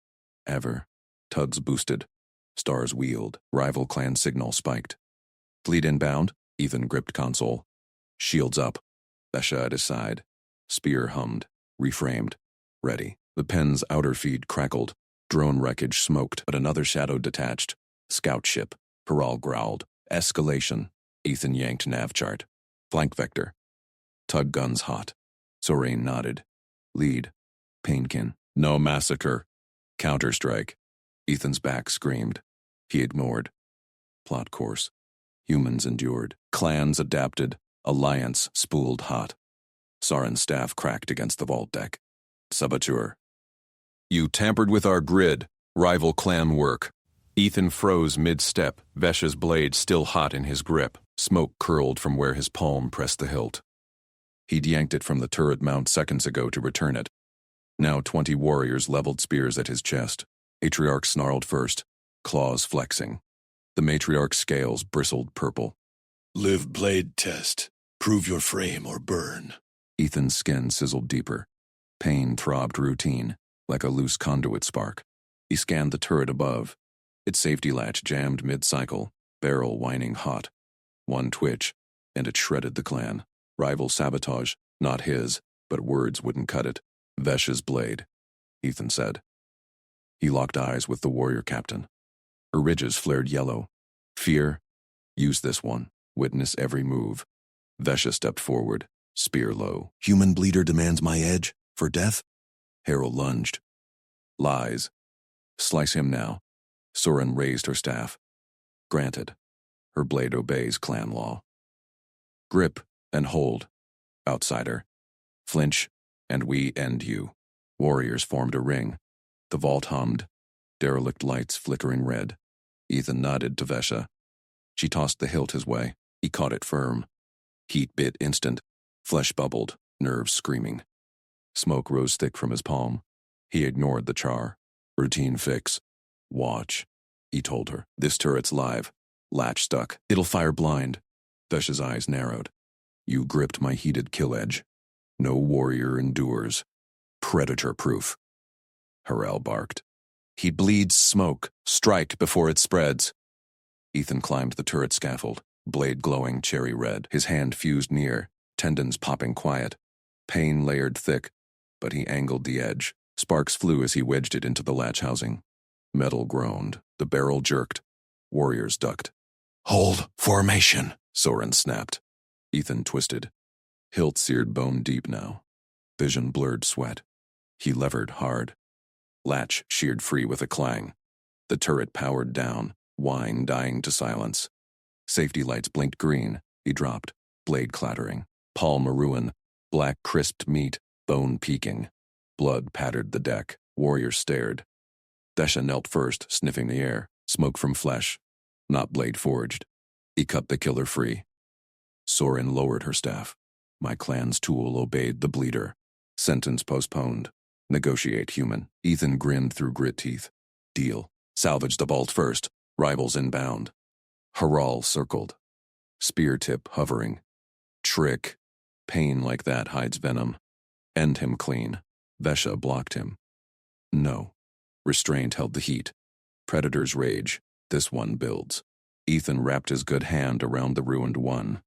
Ever. Tugs boosted. Stars wheeled. Rival clan signal spiked. Fleet inbound. Ethan gripped console. Shields up. Vesha at his side. Spear hummed. Reframed. Ready. The pen's outer feed crackled. Drone wreckage smoked, but another shadow detached. Scout ship. Haral growled. Escalation. Ethan yanked nav chart. Flank vector. Tug guns hot. Soren nodded. Lead. Painkin. No massacre. Counter-strike. Ethan's back screamed. He ignored. Plot course. Humans endured. Clans adapted. Alliance spooled hot. Soren's staff cracked against the vault deck. Saboteur. You tampered with our grid. Rival clan work. Ethan froze mid-step, Vesha's blade still hot in his grip. Smoke curled from where his palm pressed the hilt. He'd yanked it from the turret mount seconds ago to return it. Now 20 warriors leveled spears at his chest. Matriarch snarled first, claws flexing. The matriarch's scales bristled purple. Live blade test. Prove your frame or burn. Ethan's skin sizzled deeper. Pain throbbed routine, like a loose conduit spark. He scanned the turret above. Its safety latch jammed mid-cycle, barrel whining hot. One twitch, and it shredded the clan. Rival sabotage, not his, but words wouldn't cut it. Vesh's blade, Ethan said. He locked eyes with the warrior captain. Her ridges flared yellow. Fear? Use this one. Witness every move. Vesha stepped forward, spear low. Human bleeder demands my edge? For death? Harold lunged. Lies. Slice him now. Soren raised her staff. Granted. Her blade obeys clan law. Grip and hold. Outsider. Flinch, and we end you. Warriors formed a ring. The vault hummed. Derelict lights flickering red. Ethan nodded to Vesha. She tossed the hilt his way. He caught it firm. Heat bit instant. Flesh bubbled, nerves screaming. Smoke rose thick from his palm. He ignored the char. Routine fix. Watch, he told her. This turret's live. Latch stuck. It'll fire blind. Vesha's eyes narrowed. You gripped my heated kill edge. No warrior endures. Predator-proof. Harel barked. He bleeds smoke. Strike before it spreads. Ethan climbed the turret scaffold, blade glowing cherry red. His hand fused near, tendons popping quiet. Pain layered thick, but he angled the edge. Sparks flew as he wedged it into the latch housing. Metal groaned. The barrel jerked. Warriors ducked. Hold formation, Soren snapped. Ethan twisted. Hilt seared bone deep now. Vision blurred sweat. He levered hard. Latch sheared free with a clang. The turret powered down, whine dying to silence. Safety lights blinked green. He dropped, blade clattering. Palm a ruin, black crisped meat, bone peeking. Blood pattered the deck. Warriors stared. Vesha knelt first, sniffing the air. Smoke from flesh, not blade forged. He cut the killer free. Soren lowered her staff. My clan's tool obeyed the bleeder. Sentence postponed. Negotiate human. Ethan grinned through grit teeth. Deal. Salvage the vault first. Rivals inbound. Harral circled. Spear tip hovering. Trick. Pain like that hides venom. End him clean. Vesha blocked him. No. Restraint held the heat. Predators rage. This one builds. Ethan wrapped his good hand around the ruined one.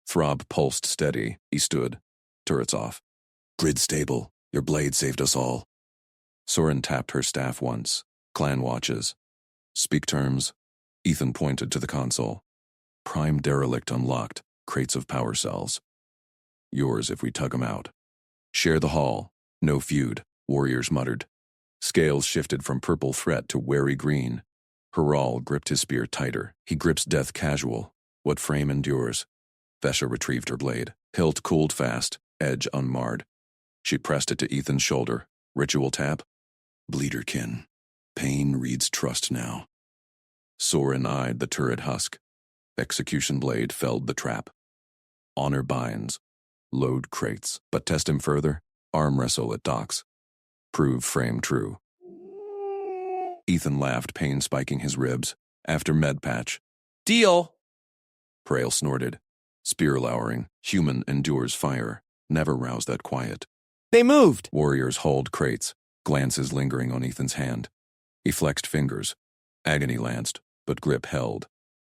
Throb pulsed steady. He stood. Turrets off. Grid stable. Your blade saved us all. Soren tapped her staff once. Clan watches. Speak terms. Ethan pointed to the console. Prime derelict unlocked. Crates of power cells. Yours if we tug 'em out. Share the hall. No feud, warriors muttered. Scales shifted from purple threat to wary green. Harral gripped his spear tighter. He grips death casual. What frame endures? Vesha retrieved her blade. Hilt cooled fast, edge unmarred. She pressed it to Ethan's shoulder. Ritual tap? Bleederkin. Pain reads trust now. Soren eyed the turret husk. Execution blade felled the trap. Honor binds. Load crates. But test him further? Arm wrestle at docks. Prove frame true. Ethan laughed, pain spiking his ribs. After med patch. Deal! Prail snorted. Spear lowering. Human endures fire. Never rouse that quiet. They moved! Warriors hauled crates. Glances lingering on Ethan's hand. He flexed fingers. Agony lanced, but grip held.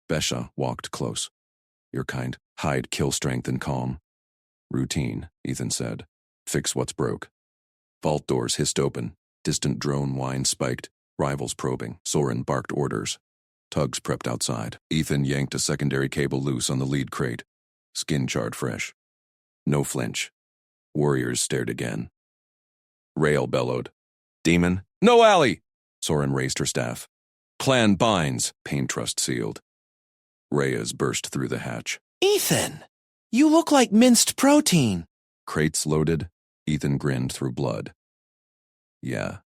Vesha walked close. Your kind. Hide kill strength and calm. Routine, Ethan said. Fix what's broke. Vault doors hissed open. Distant drone whine spiked. Rivals probing. Soren barked orders. Tugs prepped outside. Ethan yanked a secondary cable loose on the lead crate. Skin charred fresh. No flinch. Warriors stared again. Rail bellowed. Demon? No alley! Soren raised her staff. Plan binds. Pain trust sealed. Reyes burst through the hatch. Ethan! You look like minced protein. Crates loaded. Ethan grinned through blood. Yeah.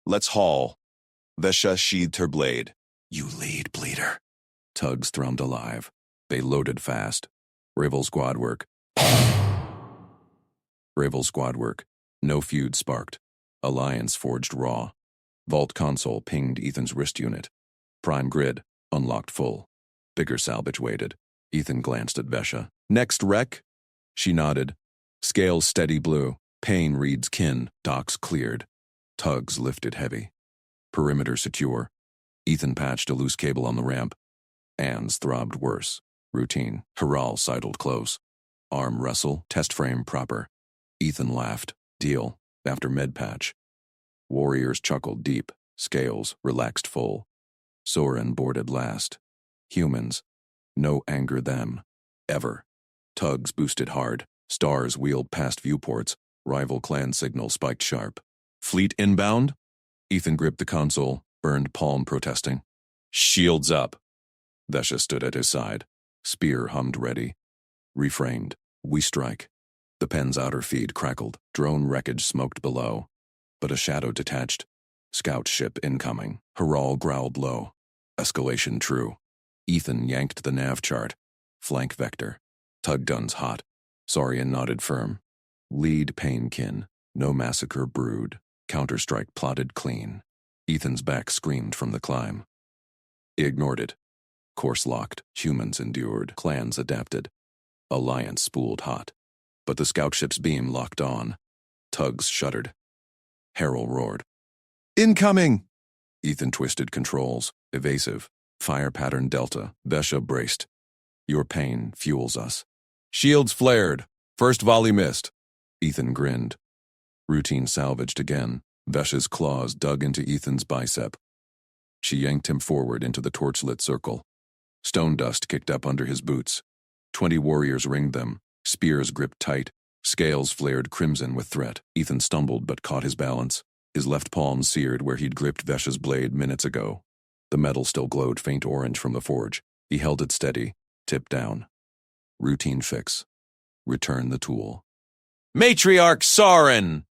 Let's haul. Vesha sheathed her blade. You lead, bleeder. Tugs thrummed alive. They loaded fast. Rival squad work. Rival squad work. No feud sparked. Alliance forged raw. Vault console pinged Ethan's wrist unit. Prime grid, unlocked full. Bigger salvage waited. Ethan glanced at Vesha. Next wreck? She nodded. Scales steady blue. Pain reads kin. Docks cleared. Tugs lifted heavy. Perimeter secure. Ethan patched a loose cable on the ramp. Anne's throbbed worse. Routine. Haral sidled close. Arm wrestle. Test frame proper. Ethan laughed. Deal. After med patch. Warriors chuckled deep. Scales relaxed full. Soren boarded last. Humans. No anger them. Ever. Tugs boosted hard. Stars wheeled past viewports. Rival clan signal spiked sharp. Fleet inbound? Ethan gripped the console, burned palm protesting. Shields up. Vesha stood at his side. Spear hummed ready. Reframed. We strike. The pen's outer feed crackled. Drone wreckage smoked below. But a shadow detached. Scout ship incoming. Haral growled low. Escalation true. Ethan yanked the nav chart. Flank vector. Tug guns hot. Saurian nodded firm. Lead painkin. No massacre brewed. Counterstrike plotted clean. Ethan's back screamed from the climb. He ignored it. Course locked. Humans endured. Clans adapted. Alliance spooled hot. But the scout ship's beam locked on. Tugs shuddered. Harrel roared. Incoming! Ethan twisted controls. Evasive. Fire pattern delta. Vesha braced. Your pain fuels us. Shields flared. First volley missed. Ethan grinned. Routine salvaged again. Vesha's claws dug into Ethan's bicep. She yanked him forward into the torchlit circle. Stone dust kicked up under his boots. 20 warriors ringed them. Spears gripped tight. Scales flared crimson with threat. Ethan stumbled but caught his balance. His left palm seared where he'd gripped Vesha's blade minutes ago. The metal still glowed faint orange from the forge. He held it steady, tipped down. Routine fix. Return the tool. Matriarch Soren!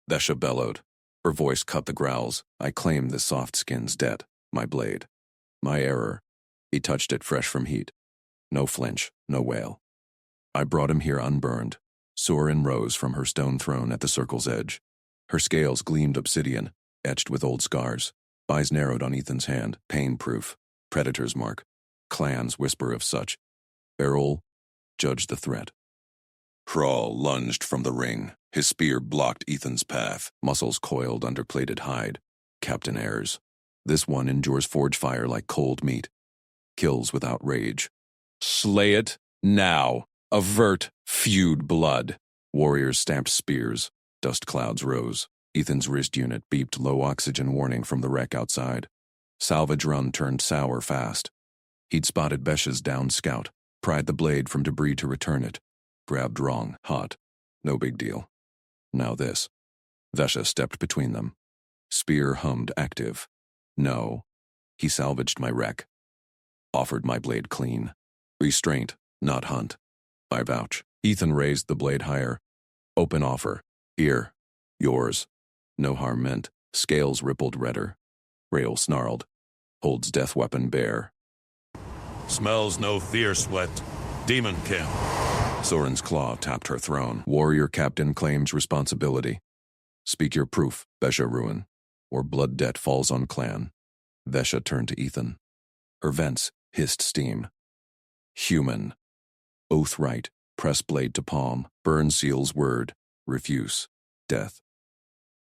Vesha bellowed. Her voice cut the growls. I claim the soft skin's debt. My blade. My error. He touched it fresh from heat. No flinch, no wail. I brought him here unburned. Soren rose from her stone throne at the circle's edge. Her scales gleamed obsidian, etched with old scars. Eyes narrowed on Ethan's hand, pain-proof. Predator's mark. Clans whisper of such. Errol judged the threat. Crawl lunged from the ring. His spear blocked Ethan's path. Muscles coiled under plated hide. Captain Ayers. This one endures forge fire like cold meat. Kills without rage. Slay it now. Avert feud blood. Warriors stamped spears. Dust clouds rose. Ethan's wrist unit beeped low oxygen warning from the wreck outside. Salvage run turned sour fast. He'd spotted Vesha's downed scout, pried the blade from debris to return it. Grabbed wrong, hot. No big deal. Now this. Vesha stepped between them. Spear hummed active. No. He salvaged my wreck. Offered my blade clean. Restraint, not hunt. I vouch. Ethan raised the blade higher. Open offer. Here. Yours. No harm meant. Scales rippled redder. Rail snarled. Holds death weapon bare. Smells no fear sweat. Demon camp. Soren's claw tapped her throne. Warrior captain claims responsibility. Speak your proof, Vesha ruin, or blood debt falls on clan. Vesha turned to Ethan. Her vents hissed steam. Human. Oath right. Press blade to palm. Burn seal's word. Refuse. Death.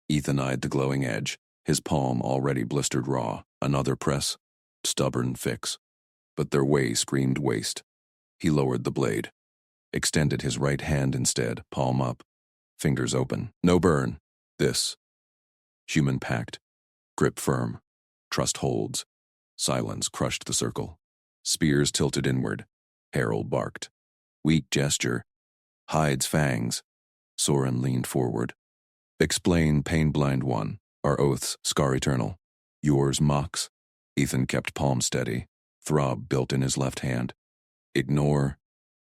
Ethan eyed the glowing edge. His palm already blistered raw. Another press. Stubborn fix. But their way screamed waste. He lowered the blade. Extended his right hand instead, palm up. Fingers open. No burn. This. Human pact. Grip firm. Trust holds. Silence crushed the circle. Spears tilted inward. Harrel barked. Weak gesture. Hides fangs. Soren leaned forward. Explain, pain-blind one. Our oaths, scar eternal. Yours mocks. Ethan kept palm steady. Throb built in his left hand. Ignore.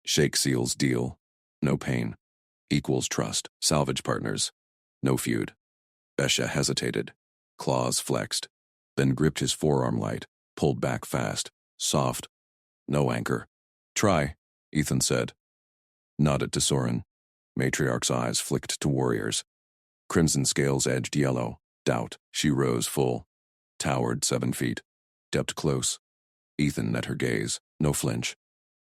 Shake seals deal. No pain. Equals trust. Salvage partners. No feud. Vesha hesitated. Claws flexed. Then gripped his forearm light. Pulled back fast. Soft. No anchor. Try, Ethan said. Nodded to Soren. Matriarch's eyes flicked to warriors. Crimson scales edged yellow. Doubt. She rose full. Towered 7 feet. Stepped close. Ethan met her gaze. No flinch.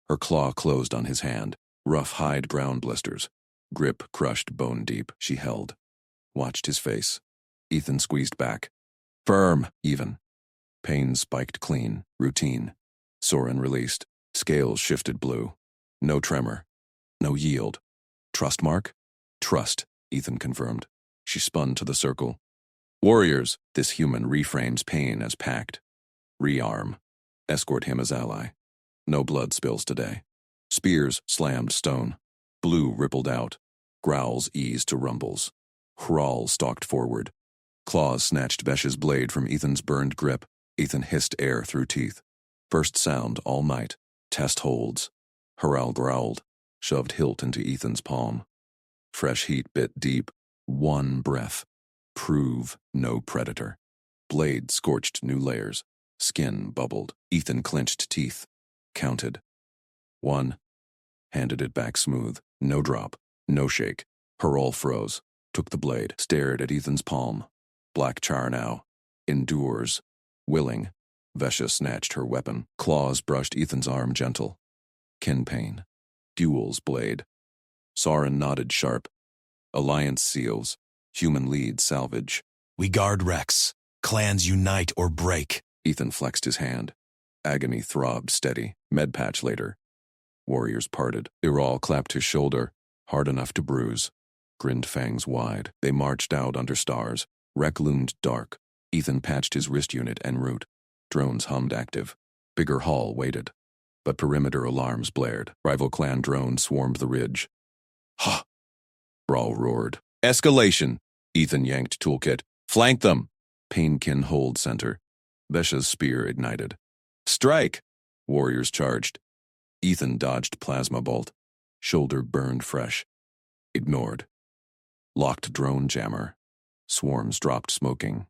Her claw closed on his hand. Rough hide ground blisters. Grip crushed bone deep. She held. Watched his face. Ethan squeezed back. Firm, even. Pain spiked clean. Routine. Soren released. Scales shifted blue. No tremor. No yield. Trust mark? Trust, Ethan confirmed. She spun to the circle. Warriors, this human reframes pain as pact. Rearm. Escort him as ally. No blood spills today. Spears slammed stone. Blue rippled out. Growls eased to rumbles. Hrawl stalked forward. Claws snatched Vesh's blade from Ethan's burned grip. Ethan hissed air through teeth. First sound all night. Test holds. Hrawl growled. Shoved hilt into Ethan's palm. Fresh heat bit deep. One breath. Prove no predator. Blade scorched new layers. Skin bubbled. Ethan clenched teeth. Counted. 1. Handed it back smooth. No drop. No shake. Hrawl froze. Took the blade. Stared at Ethan's palm. Black char now. Endures. Willing. Vesha snatched her weapon. Claws brushed Ethan's arm gentle. Kin pain. Duel's blade. Soren nodded sharp. Alliance seals. Human lead salvage. We guard Rex. Clans unite or break. Ethan flexed his hand. Agony throbbed steady. Med patch later. Warriors parted. Iral clapped his shoulder, hard enough to bruise. Grinned fangs wide. They marched out under stars. Wreck loomed dark. Ethan patched his wrist unit en route. Drones hummed active. Bigger hall waited. But perimeter alarms blared. Rival clan drones swarmed the ridge. Ha! Brawl roared. Escalation! Ethan yanked toolkit. Flank them! Painkin hold center. Vesha's spear ignited. Strike! Warriors charged. Ethan dodged plasma bolt. Shoulder burned fresh. Ignored. Locked drone jammer. Swarms dropped smoking.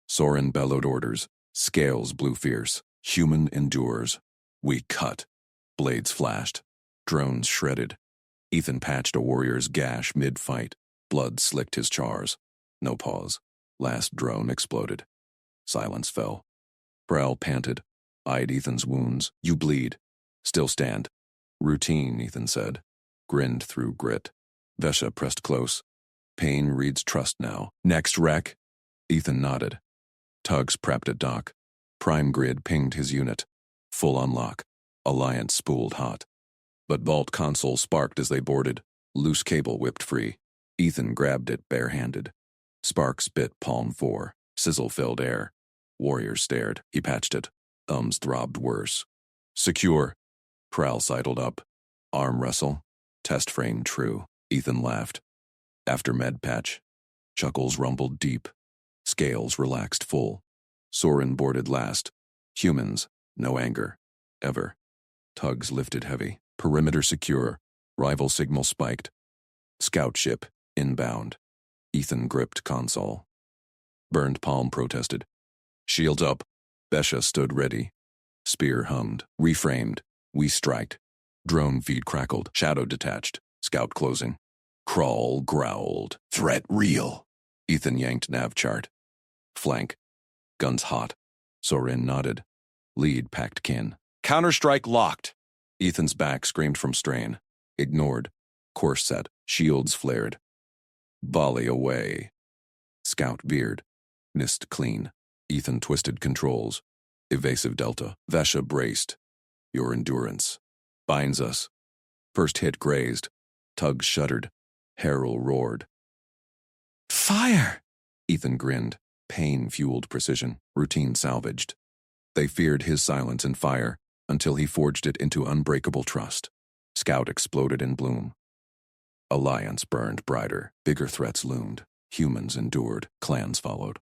Soren bellowed orders. Scales blew fierce. Human endures. We cut. Blades flashed. Drones shredded. Ethan patched a warrior's gash mid-fight. Blood slicked his chars. No pause. Last drone exploded. Silence fell. Prowl panted. Eyed Ethan's wounds. You bleed. Still stand. Routine, Ethan said. Grinned through grit. Vesha pressed close. Pain reads trust now. Next wreck? Ethan nodded. Tugs prepped at dock. Prime grid pinged his unit. Full unlock. Alliance spooled hot. But vault console sparked as they boarded. Loose cable whipped free. Ethan grabbed it barehanded. Sparks bit palm 4. Sizzle filled air. Warriors stared. He patched it. Thumbs throbbed worse. Secure. Prowl sidled up. Arm wrestle. Test frame true. Ethan laughed. After med patch. Chuckles rumbled deep. Scales relaxed full. Soren boarded last. Humans. No anger. Ever. Tugs lifted heavy. Perimeter secure. Rival signal spiked. Scout ship. Inbound. Ethan gripped console. Burned palm protested. Shields up. Vesha stood ready. Spear hummed. Reframed. We striked. Drone feed crackled. Shadow detached. Scout closing. Crawl growled. Threat real. Ethan yanked nav chart. Flank. Guns hot. Soren nodded. Lead packed kin. Counterstrike locked. Ethan's back screamed from strain. Ignored. Course set. Shields flared. Volley away. Scout veered. Missed clean. Ethan twisted controls. Evasive delta. Vesha braced. Your endurance. Binds us. First hit grazed. Tug shuddered. Harrel roared. Fire! Ethan grinned. Pain-fueled precision. Routine salvaged. They feared his silence and fire until he forged it into unbreakable trust. Scout exploded in bloom. Alliance burned brighter. Bigger threats loomed. Humans endured. Clans followed.